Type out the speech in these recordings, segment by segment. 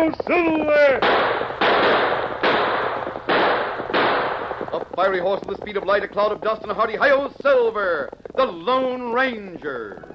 Hi-yo, Silver! A fiery horse with the speed of light, a cloud of dust, and a hearty hi-yo, Silver, the Lone Ranger.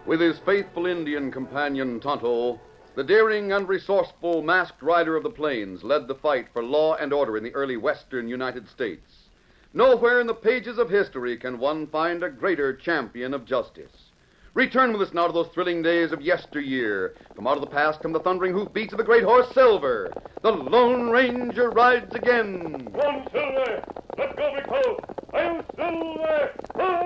With his faithful Indian companion, Tonto, the daring and resourceful masked rider of the plains led the fight for law and order in the early western United States. Nowhere in the pages of history can one find a greater champion of justice. Return with us now to those thrilling days of yesteryear. From out of the past come the thundering hoofbeats of the great horse Silver. The Lone Ranger rides again. Come, Silver! Let's go, big fellow! Hi-yo, Silver! Hi!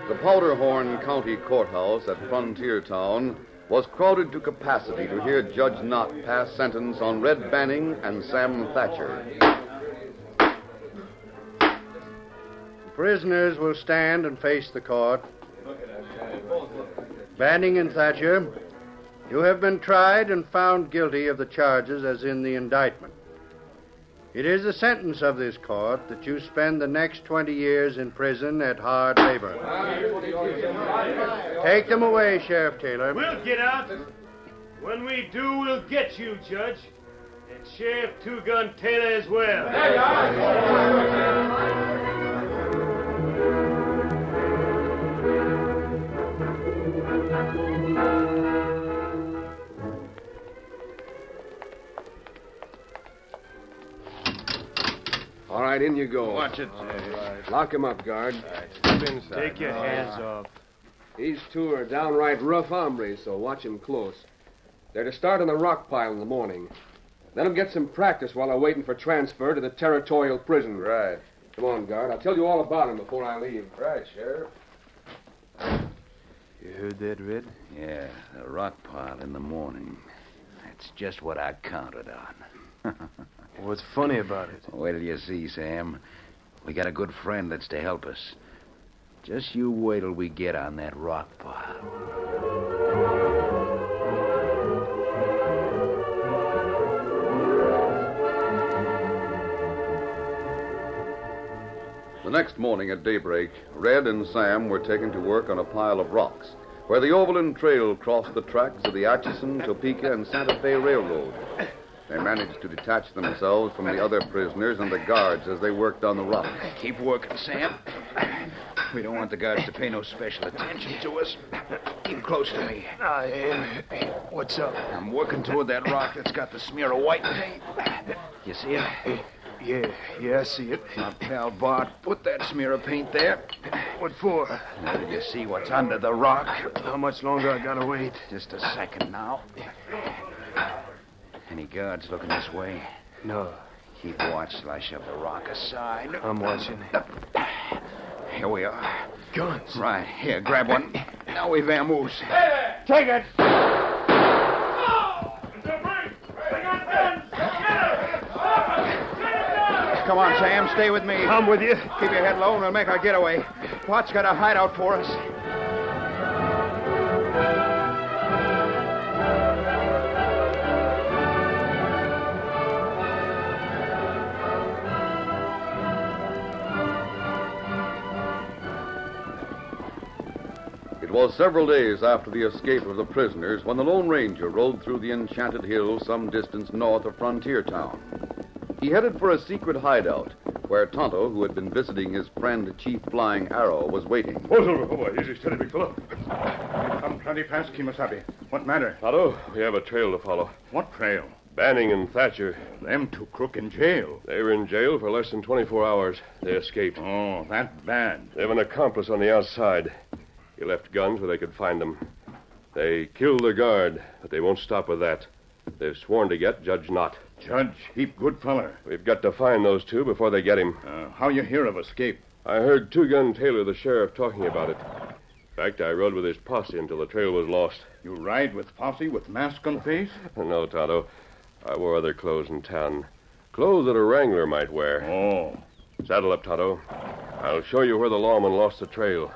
The Powderhorn County Courthouse at Frontier Town was crowded to capacity to hear Judge Knott pass sentence on Red Banning and Sam Thatcher. The prisoners will stand and face the court. Banning and Thatcher, you have been tried and found guilty of the charges as in the indictment. It is the sentence of this court that you spend the next 20 years in prison at hard labor. Take them away, Sheriff Taylor. We'll get out. When we do, we'll get you, Judge. And Sheriff Two-Gun Taylor as well. All right, in you go. Watch it. Lock him up, guard. Step inside. Take your hands off. These two are downright rough hombres, so watch them close. They're to start on the rock pile in the morning. Let them get some practice while they're waiting for transfer to the territorial prison. Right. Come on, guard. I'll tell you all about them before I leave. Right, Sheriff. You heard that, Red? Yeah, the rock pile in the morning. That's just what I counted on. What's funny about it? Wait till you see, Sam. We got a good friend that's to help us. Just you wait till we get on that rock pile. The next morning at daybreak, Red and Sam were taken to work on a pile of rocks where the Overland Trail crossed the tracks of the Atchison, Topeka, and Santa Fe Railroad. They managed to detach themselves from the other prisoners and the guards as they worked on the rock. Keep working, Sam. We don't want the guards to pay no special attention to us. Keep close to me. What's up? I'm working toward that rock that's got the smear of white paint. You see it? Yeah, I see it. My pal Bart put that smear of paint there. What for? Now, did you see what's under the rock? How much longer I gotta wait? Just a second now. Any guards looking this way? No. Keep watch till I shove the rock aside. I'm watching. Here we are. Guns. Right, here, grab one. Now we vamoose. Take it. Come on, Sam, stay with me. I'm with you. Keep your head low and we'll make our getaway. Pot's got a hideout for us. It was several days after the escape of the prisoners when the Lone Ranger rode through the enchanted hills some distance north of Frontier Town. He headed for a secret hideout where Tonto, who had been visiting his friend Chief Flying Arrow, was waiting. Oh, Silver, oh, boy, easy, steady, big fellow. Come plenty fast, Kimasabi. What matter? Tonto, we have a trail to follow. What trail? Banning and Thatcher. Them two crook in jail. They were in jail for less than 24 hours. They escaped. Oh, that bad. They have an accomplice on the outside. He left guns where they could find them. They killed the guard, but they won't stop with that. They've sworn to get Judge Knott. Judge, heap good feller. We've got to find those two before they get him. How you hear of escape? I heard Two Gun Taylor, the sheriff, talking about it. In fact, I rode with his posse until the trail was lost. You ride with posse with mask on face? No, Tonto. I wore other clothes in town. Clothes that a wrangler might wear. Oh. Saddle up, Tonto. I'll show you where the lawman lost the trail.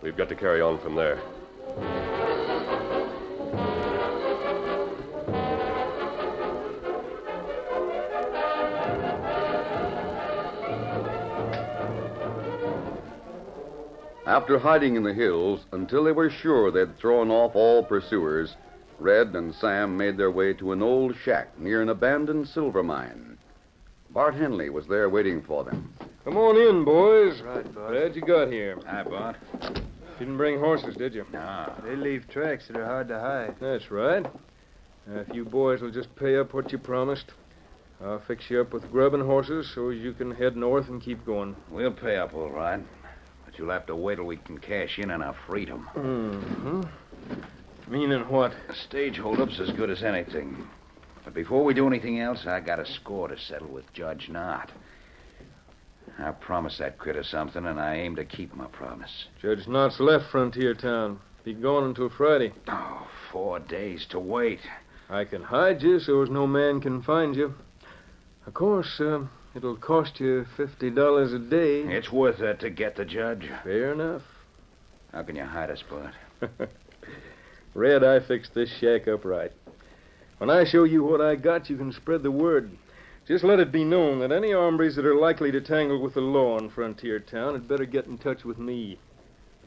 We've got to carry on from there. After hiding in the hills until they were sure they'd thrown off all pursuers, Red and Sam made their way to an old shack near an abandoned silver mine. Bart Henley was there waiting for them. Come on in, boys. Right, Bud. Glad you got here. Hi, Bart. Didn't bring horses, did you? No. They leave tracks that are hard to hide. That's right. Now, if you boys will just pay up what you promised, I'll fix you up with grub and horses so you can head north and keep going. We'll pay up all right. But you'll have to wait till we can cash in on our freedom. Mm-hmm. Meaning what? A stage holdup's as good as anything. But before we do anything else, I got a score to settle with Judge Knott. I promised that critter something, and I aim to keep my promise. Judge Knott's left Frontier Town. Be gone until Friday. Oh, 4 days to wait. I can hide you so as no man can find you. Of course, it'll cost you $50 a day. It's worth that to get the judge. Fair enough. How can you hide us, Bud? Red, I fixed this shack up right. When I show you what I got, you can spread the word. Just let it be known that any hombres that are likely to tangle with the law in Frontier Town had better get in touch with me.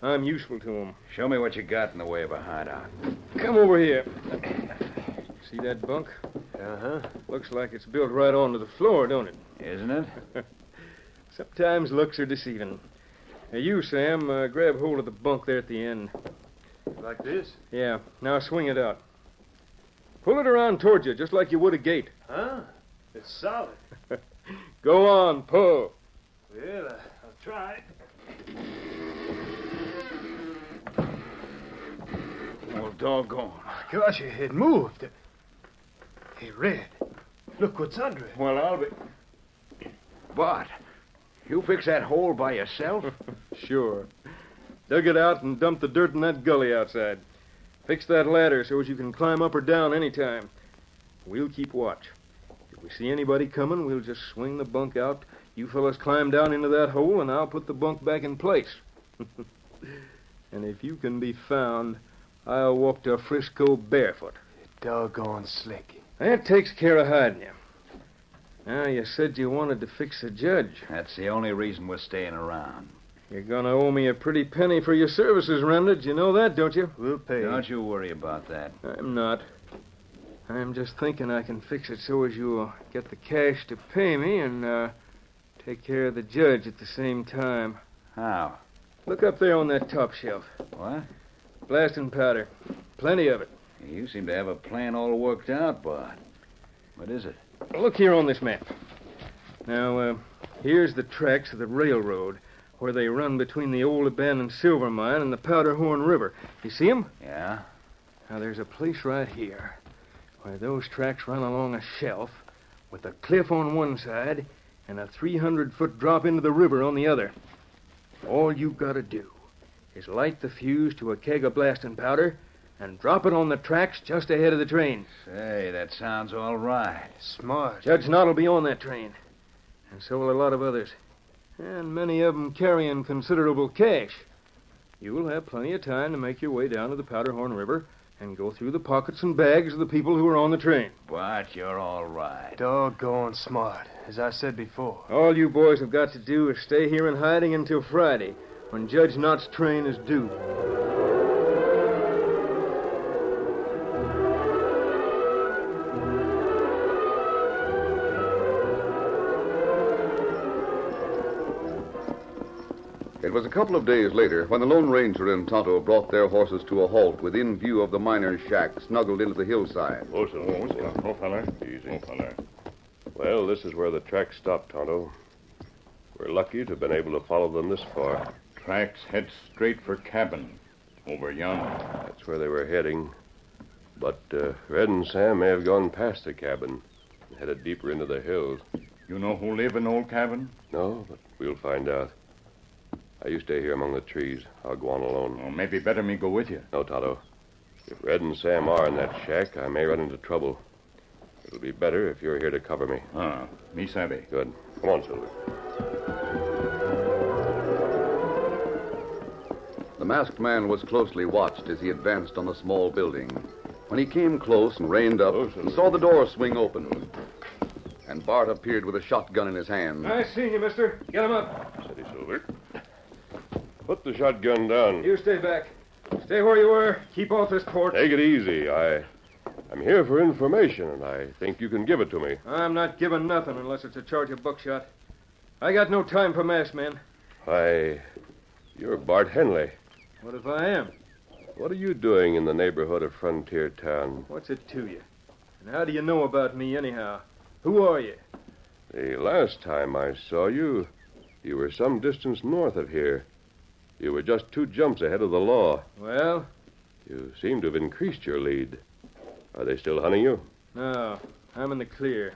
I'm useful to them. Show me what you got in the way of a hideout. Come over here. See that bunk? Uh-huh. Looks like it's built right onto the floor, don't it? Isn't it? Sometimes looks are deceiving. Now, you, Sam, grab hold of the bunk there at the end. Like this? Yeah. Now swing it out. Pull it around toward you, just like you would a gate. Huh? It's solid. Go on, pull. Well, I'll try. Well, doggone. Gosh, it moved. Hey, Red, look what's under it. Well, I'll be... Bart, you fix that hole by yourself? Sure. Dug it out and dumped the dirt in that gully outside. Fix that ladder so as you can climb up or down any time. We'll keep watch. If we see anybody coming, we'll just swing the bunk out. You fellas climb down into that hole, and I'll put the bunk back in place. And if you can be found, I'll walk to Frisco barefoot. Doggone slick. That takes care of hiding you. Now, you said you wanted to fix a judge. That's the only reason we're staying around. You're gonna owe me a pretty penny for your services rendered. You know that, don't you? We'll pay. Don't you worry about that. I'm not. I'm just thinking I can fix it so as you'll get the cash to pay me and take care of the judge at the same time. How? Look up there on that top shelf. What? Blasting powder. Plenty of it. You seem to have a plan all worked out, Bart. What is it? Look here on this map. Now, here's the tracks of the railroad where they run between the old abandoned silver mine and the Powderhorn River. You see 'em? Yeah? Now, there's a place right here where those tracks run along a shelf with a cliff on one side and a 300-foot drop into the river on the other. All you gotta do is light the fuse to a keg of blasting powder and drop it on the tracks just ahead of the train. Say, that sounds all right. Smart. Judge Nott'll be on that train, and so will a lot of others, and many of them carrying considerable cash. You'll have plenty of time to make your way down to the Powderhorn River and go through the pockets and bags of the people who are on the train. But you're all right. Doggone smart, as I said before. All you boys have got to do is stay here in hiding until Friday, when Judge Knott's train is due. It was a couple of days later when the Lone Ranger and Tonto brought their horses to a halt within view of the miner's shack snuggled into the hillside. Oh, feller. Easy. Well, this is where the tracks stop, Tonto. We're lucky to have been able to follow them this far. Tracks head straight for cabin. Over yonder. That's where they were heading. But Red and Sam may have gone past the cabin and headed deeper into the hills. You know who live in old cabin? No, but we'll find out. You stay here among the trees. I'll go on alone. Oh, maybe better me go with you. No, Tonto. If Red and Sam are in that shack, I may run into trouble. It'll be better if you're here to cover me. Me savvy. Good. Come on, Silver. The masked man was closely watched as he advanced on the small building. When he came close and reined up, he saw the door swing open. And Bart appeared with a shotgun in his hand. I see you, mister. Get him up. Steady, Silver. Put the shotgun down. You stay back. Stay where you were. Keep off this porch. Take it easy. I'm here for information, and I think you can give it to me. I'm not giving nothing unless it's a charge of buckshot. I got no time for masked men. Why, you're Bart Henley. What if I am? What are you doing in the neighborhood of Frontier Town? What's it to you? And how do you know about me, anyhow? Who are you? The last time I saw you, you were some distance north of here. You were just 2 jumps ahead of the law. Well? You seem to have increased your lead. Are they still hunting you? No, I'm in the clear.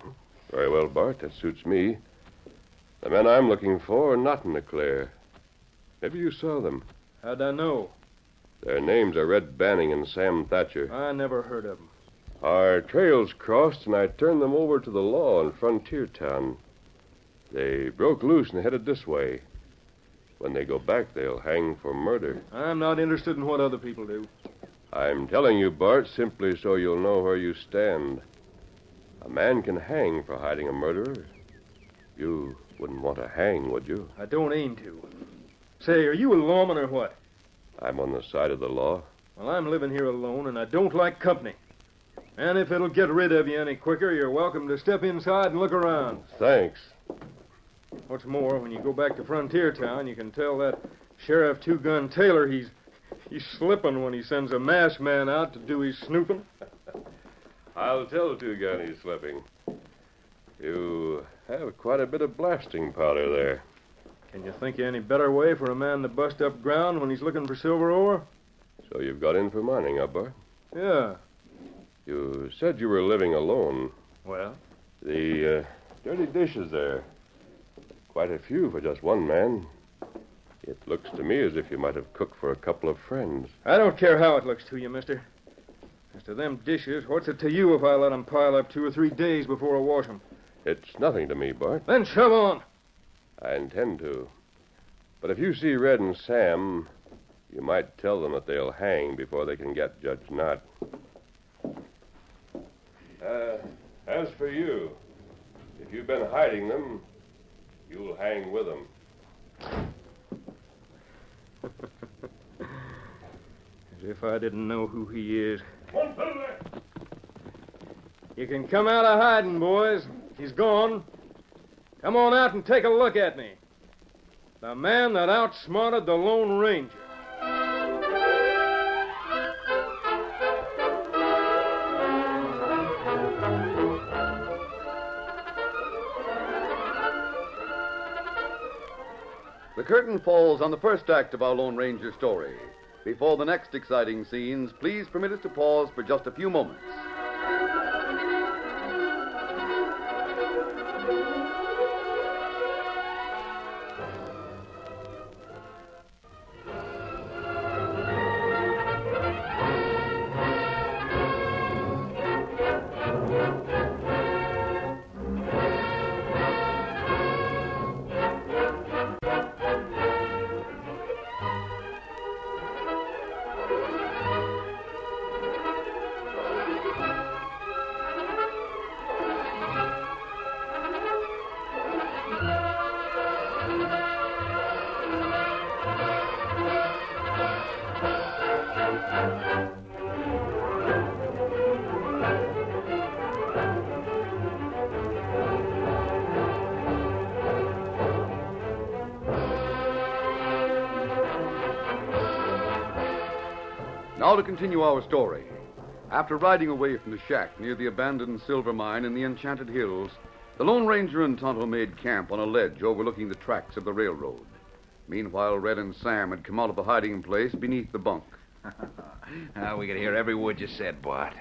Very well, Bart. That suits me. The men I'm looking for are not in the clear. Maybe you saw them. How'd I know? Their names are Red Banning and Sam Thatcher. I never heard of them. Our trails crossed, and I turned them over to the law in Frontier Town. They broke loose and headed this way. When they go back, they'll hang for murder. I'm not interested in what other people do. I'm telling you, Bart, simply so you'll know where you stand. A man can hang for hiding a murderer. You wouldn't want to hang, would you? I don't aim to. Say, are you a lawman or what? I'm on the side of the law. Well, I'm living here alone, and I don't like company. And if it'll get rid of you any quicker, you're welcome to step inside and look around. Thanks. What's more, when you go back to Frontier Town, you can tell that Sheriff Two-Gun Taylor he's slipping when he sends a masked man out to do his snooping. I'll tell Two-Gun he's slipping. You have quite a bit of blasting powder there. Can you think of any better way for a man to bust up ground when he's looking for silver ore? So you've got in for mining, huh, Bart? Yeah. You said you were living alone. Well? The dirty dishes there. Quite a few for just one man. It looks to me as if you might have cooked for a couple of friends. I don't care how it looks to you, mister. As to them dishes, what's it to you if I let 'em pile up 2 or 3 days before I wash 'em? It's nothing to me, Bart. Then shove on. I intend to. But if you see Red and Sam, you might tell them that they'll hang before they can get Judge Knott. As for you, if you've been hiding them, you'll hang with them. As if I didn't know who he is. You can come out of hiding, boys. He's gone. Come on out and take a look at me. The man that outsmarted the Lone Ranger. The curtain falls on the first act of our Lone Ranger story. Before the next exciting scenes, please permit us to pause for just a few moments. Now to continue our story. After riding away from the shack near the abandoned silver mine in the Enchanted Hills, the Lone Ranger and Tonto made camp on a ledge overlooking the tracks of the railroad. Meanwhile, Red and Sam had come out of a hiding place beneath the bunk. Now we could hear every word you said, Bart.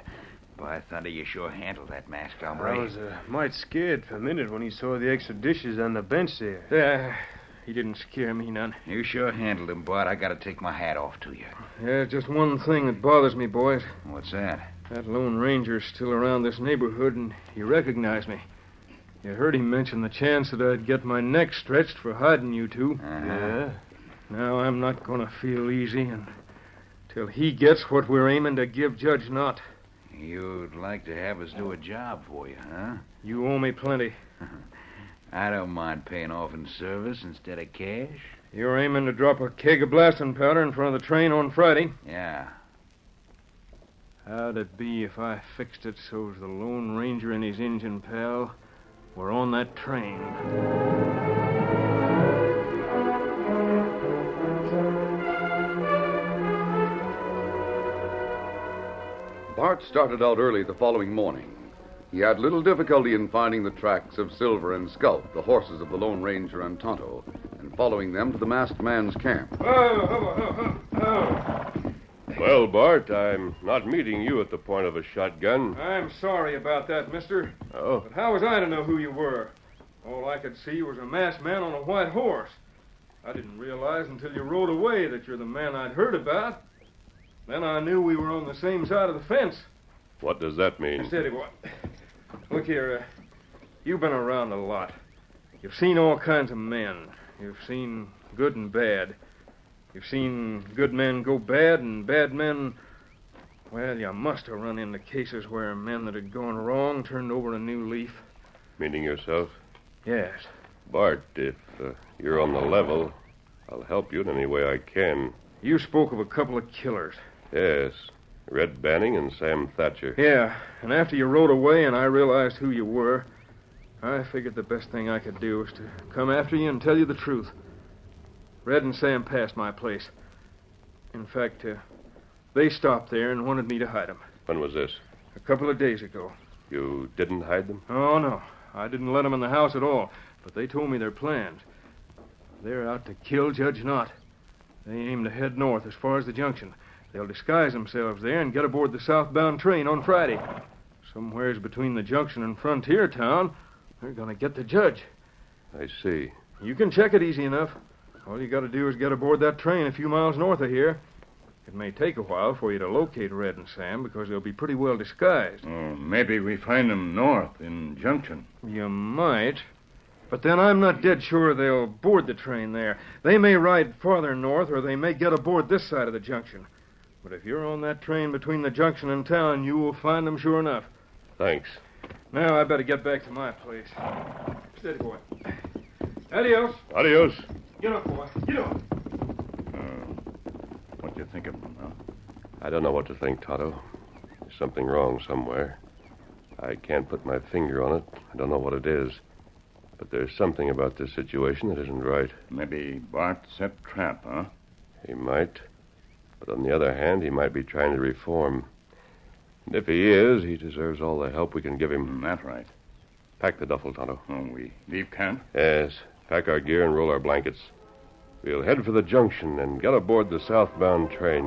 By thunder, you sure handled that masked hombre. I was mite scared for a minute when he saw the extra dishes on the bench there. Yeah, he didn't scare me none. You sure handled him, Bart. I gotta take my hat off to you. Yeah, just one thing that bothers me, boys. What's that? That Lone Ranger's still around this neighborhood, and he recognized me. You heard him mention the chance that I'd get my neck stretched for hiding you two. Yeah? Now I'm not going to feel easy until he gets what we're aiming to give Judge Knott. You'd like to have us do a job for you, huh? You owe me plenty. I don't mind paying off in service instead of cash. You're aiming to drop a keg of blasting powder in front of the train on Friday. Yeah. How'd it be if I fixed it so's the Lone Ranger and his Injun pal were on that train? Bart started out early the following morning. He had little difficulty in finding the tracks of Silver and Scout, the horses of the Lone Ranger and Tonto, and following them to the masked man's camp. Well, Bart, I'm not meeting you at the point of a shotgun. I'm sorry about that, mister. Oh. But how was I to know who you were? All I could see was a masked man on a white horse. I didn't realize until you rode away that you're the man I'd heard about. Then I knew we were on the same side of the fence. What does that mean? Steady, boy. Look here, you've been around a lot. You've seen all kinds of men. You've seen good and bad. You've seen good men go bad and bad men... Well, you must have run into cases where men that had gone wrong turned over a new leaf. Meaning yourself? Yes. Bart, if you're on the level, I'll help you in any way I can. You spoke of a couple of killers. Yes, Red Banning and Sam Thatcher. Yeah, and after you rode away and I realized who you were, I figured the best thing I could do was to come after you and tell you the truth. Red and Sam passed my place. In fact, they stopped there and wanted me to hide them. When was this? A couple of days ago. You didn't hide them? Oh, no. I didn't let them in the house at all, but they told me their plans. They're out to kill Judge Knott. They aim to head north as far as the junction. They'll disguise themselves there and get aboard the southbound train on Friday. Somewheres between the junction and Frontier Town, they're going to get the judge. I see. You can check it easy enough. All you got to do is get aboard that train a few miles north of here. It may take a while for you to locate Red and Sam because they'll be pretty well disguised. Oh, maybe we find them north in Junction. You might. But then I'm not dead sure they'll board the train there. They may ride farther north or they may get aboard this side of the junction. But if you're on that train between the junction and town, you will find them sure enough. Thanks. Now I better get back to my place. Steady, boy. Adios. Adios. Get up, boy. Get up. What do you think of them, huh? I don't know what to think, Tonto. There's something wrong somewhere. I can't put my finger on it. I don't know what it is. But there's something about this situation that isn't right. Maybe Bart set trap, huh? He might. But on the other hand, he might be trying to reform. And if he is, he deserves all the help we can give him. That's right. Pack the duffel, Tonto. Oh, we leave camp? Yes. Pack our gear and roll our blankets. We'll head for the junction and get aboard the southbound train.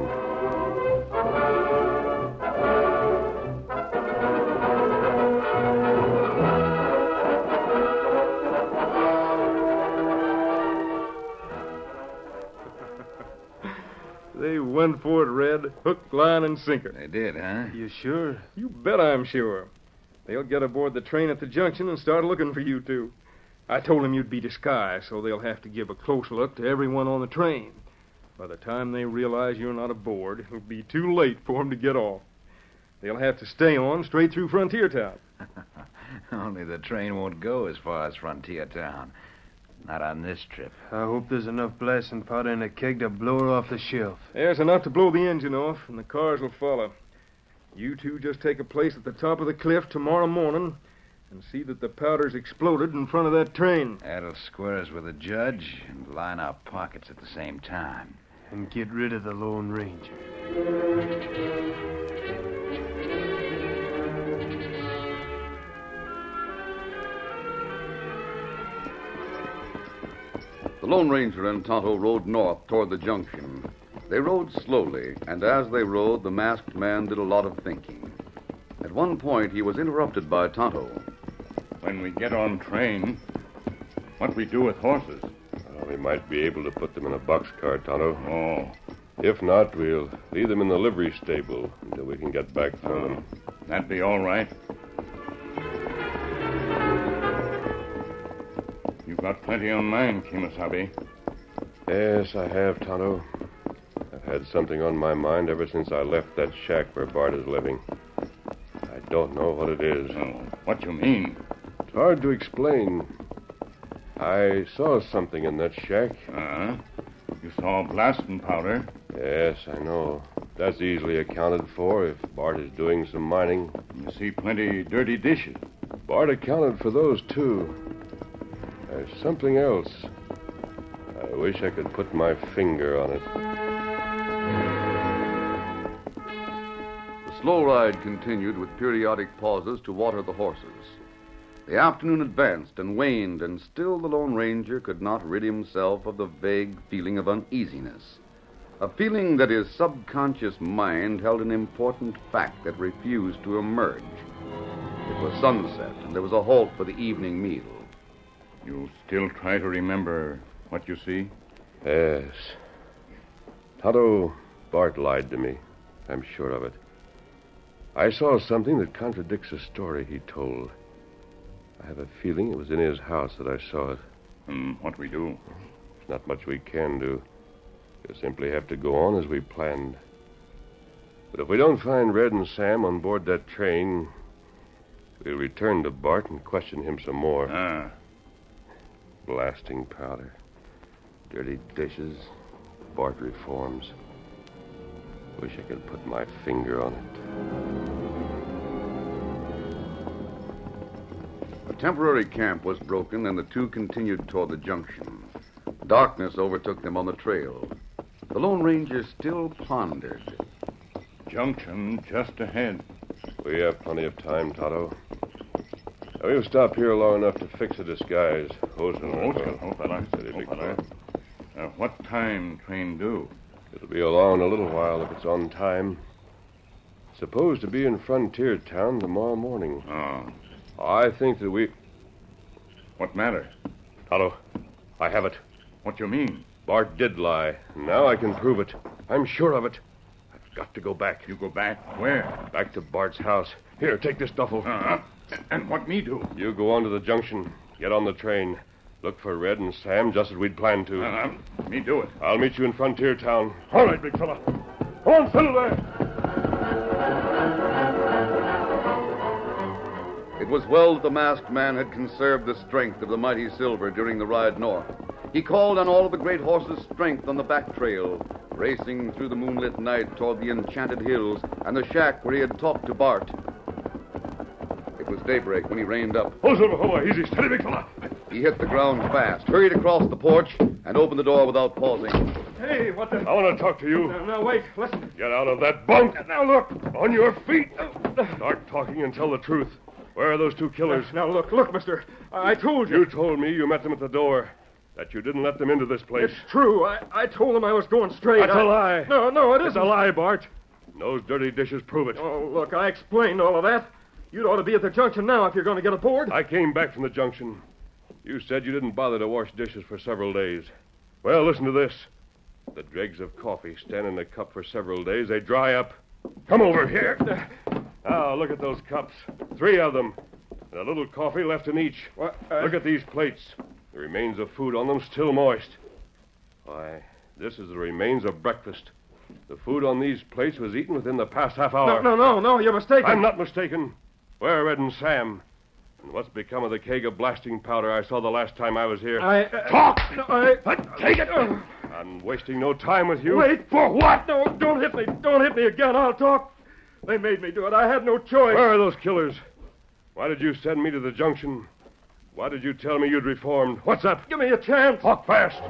They went for it, Red. Hook, line, and sinker. They did, huh? You sure? You bet I'm sure. They'll get aboard the train at the junction and start looking for you two. I told them you'd be disguised, so they'll have to give a close look to everyone on the train. By the time they realize you're not aboard, it'll be too late for them to get off. They'll have to stay on straight through Frontier Town. Only the train won't go as far as Frontier Town. Not on this trip. I hope there's enough blasting powder in a keg to blow her off the shelf. There's enough to blow the engine off, and the cars will follow. You two just take a place at the top of the cliff tomorrow morning and see that the powder's exploded in front of that train. That'll square us with the judge and line our pockets at the same time. And get rid of the Lone Ranger. The Lone Ranger and Tonto rode north toward the junction. They rode slowly, and as they rode, the masked man did a lot of thinking. At one point, he was interrupted by Tonto. When we get on train, what we do with horses? We might be able to put them in a boxcar, Tonto. Oh, If not, we'll leave them in the livery stable until we can get back for them. that'd be all right. You've got plenty on mind, Kimasabi. Yes, I have, Tonto. I've had something on my mind ever since I left that shack where Bart is living. I don't know what it is. Oh, what you mean? It's hard to explain. I saw something in that shack. Uh-huh. You saw blasting powder. Yes, I know. That's easily accounted for if Bart is doing some mining. You see plenty dirty dishes. Bart accounted for those, too. There's something else. I wish I could put my finger on it. The slow ride continued with periodic pauses to water the horses. The afternoon advanced and waned, and still the Lone Ranger could not rid himself of the vague feeling of uneasiness. A feeling that his subconscious mind held an important fact that refused to emerge. It was sunset, and there was a halt for the evening meal. You still try to remember what you see? Yes. Tonto, Bart lied to me. I'm sure of it. I saw something that contradicts a story he told. I have a feeling it was in his house that I saw it. What we do? There's not much we can do. We'll simply have to go on as we planned. But if we don't find Red and Sam on board that train, we'll return to Bart and question him some more. Ah. Blasting powder, dirty dishes, Bart reforms. Wish I could put my finger on it. A temporary camp was broken, and the two continued toward the junction. Darkness overtook them on the trail. The Lone Ranger still pondered. Junction just ahead. We have plenty of time, Tonto. We'll stop here long enough to fix a disguise. Steady, big fella. What time train due? It'll be along in a little while if it's on time. Supposed to be in Frontier Town tomorrow morning. Oh. I think that we... What matter? Tonto, I have it. What you mean? Bart did lie. Now I can prove it. I'm sure of it. I've got to go back. You go back? Where? Back to Bart's house. Here, take this duffel. Uh-huh. And what me do? You go on to the junction. Get on the train. Look for Red and Sam just as we'd planned to. Me do it. I'll meet you in Frontier Town. All right, big fella. Come on, settle there. It was well that the masked man had conserved the strength of the mighty Silver during the ride north. He called on all of the great horses' strength on the back trail, racing through the moonlit night toward the enchanted hills and the shack where he had talked to Bart. It was daybreak when he reined up. Oh, Silver, easy. Steady, big fella. He hit the ground fast, hurried across the porch, and opened the door without pausing. Hey, what the... I want to talk to you. Now, wait. Listen. Get out of that bunk. Now, look. On your feet. Start talking and tell the truth. Where are those two killers? Now, look, mister. I told you. You told me you met them at the door. That you didn't let them into this place. It's true. I told them I was going straight. That's a lie. No, it isn't. It's a lie, Bart. And those dirty dishes prove it. Oh, look, I explained all of that. You'd ought to be at the junction now if you're going to get aboard. I came back from the junction. You said you didn't bother to wash dishes for several days. Well, listen to this. The dregs of coffee stand in a cup for several days. They dry up. Come over here. Now, look at those cups. 3 of them. And a little coffee left in each. Look at these plates. The remains of food on them still moist. Why, this is the remains of breakfast. The food on these plates was eaten within the past half hour. No, you're mistaken. I'm not mistaken. Where are Red and Sam? And what's become of the keg of blasting powder I saw the last time I was here? Talk! No, Take it! I'm wasting no time with you. Wait. For what? No, don't hit me. Don't hit me again. I'll talk. They made me do it. I had no choice. Where are those killers? Why did you send me to the junction? Why did you tell me you'd reformed? What's up? Give me a chance. Talk fast.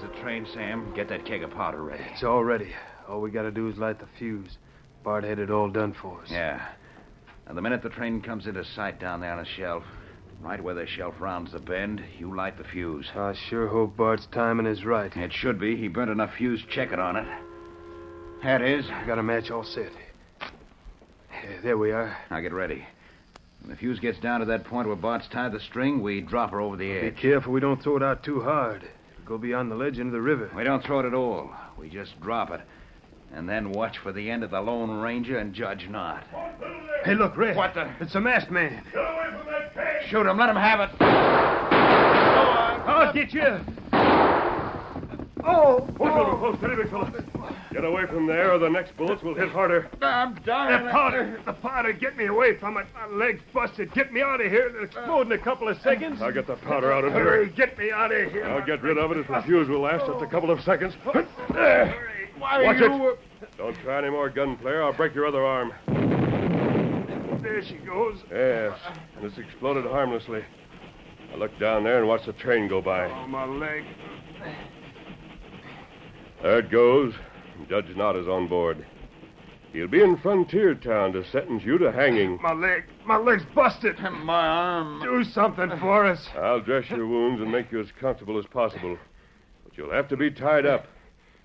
the train, Sam. Get that keg of powder ready. It's all ready. All we gotta do is light the fuse. Bart had it all done for us. Yeah. And the minute the train comes into sight down there on the shelf, right where the shelf rounds the bend, you light the fuse. I sure hope Bart's timing is right. It should be. He burnt enough fuse checking on it. That is. I got a match all set. There we are. Now get ready. When the fuse gets down to that point where Bart's tied the string, we drop her over the Be edge. careful we don't throw it out too hard. It'll go beyond the ledge into the river. We don't throw it at all. We just drop it. And then watch for the end of the Lone Ranger and Judge Knott. Hey, look, Red. What the? It's a masked man. Get away from that keg! Shoot him. Let him have it. I'll get you. Oh! Oh, steady, big fella. Get away from there, or the next bullets will hit harder. I'm dying. The powder, get me away from it. My leg's busted. Get me out of here. It'll explode in a couple of seconds. I'll get the powder out of here. Get me out of here. I'll get rid of it if the fuse will last just a couple of seconds. There. Watch it. Don't try any more gunplay, or I'll break your other arm. There she goes. Yes, and it's exploded harmlessly. I look down there and watch the train go by. Oh, my leg. There it goes. Judge Knott is on board. He'll be in Frontier Town to sentence you to hanging. My leg's busted. My arm. Do something for us. I'll dress your wounds and make you as comfortable as possible. But you'll have to be tied up,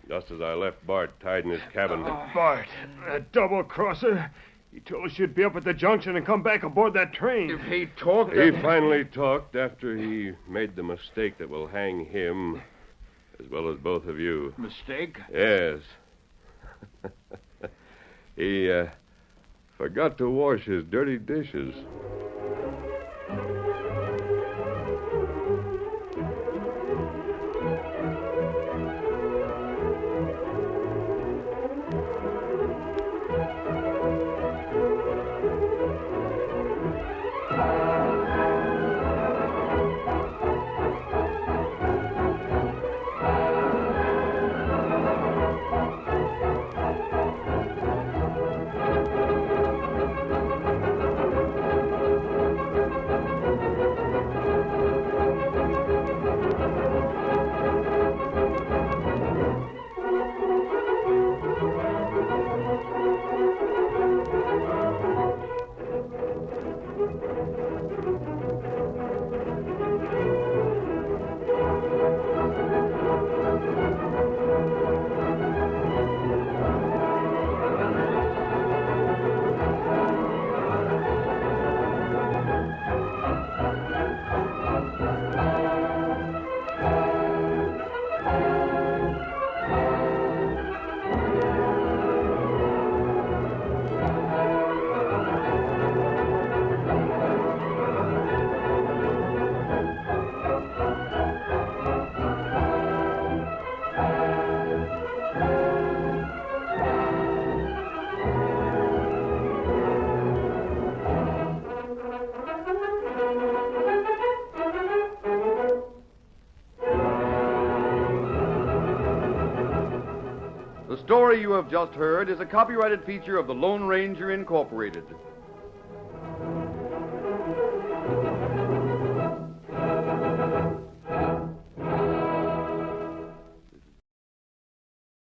just as I left Bart tied in his cabin. Bart, that double-crosser. He told us you'd be up at the junction and come back aboard that train. If he talked... He finally talked after he made the mistake that will hang him, as well as both of you. Mistake? Yes. He forgot to wash his dirty dishes. The story you have just heard is a copyrighted feature of the Lone Ranger Incorporated.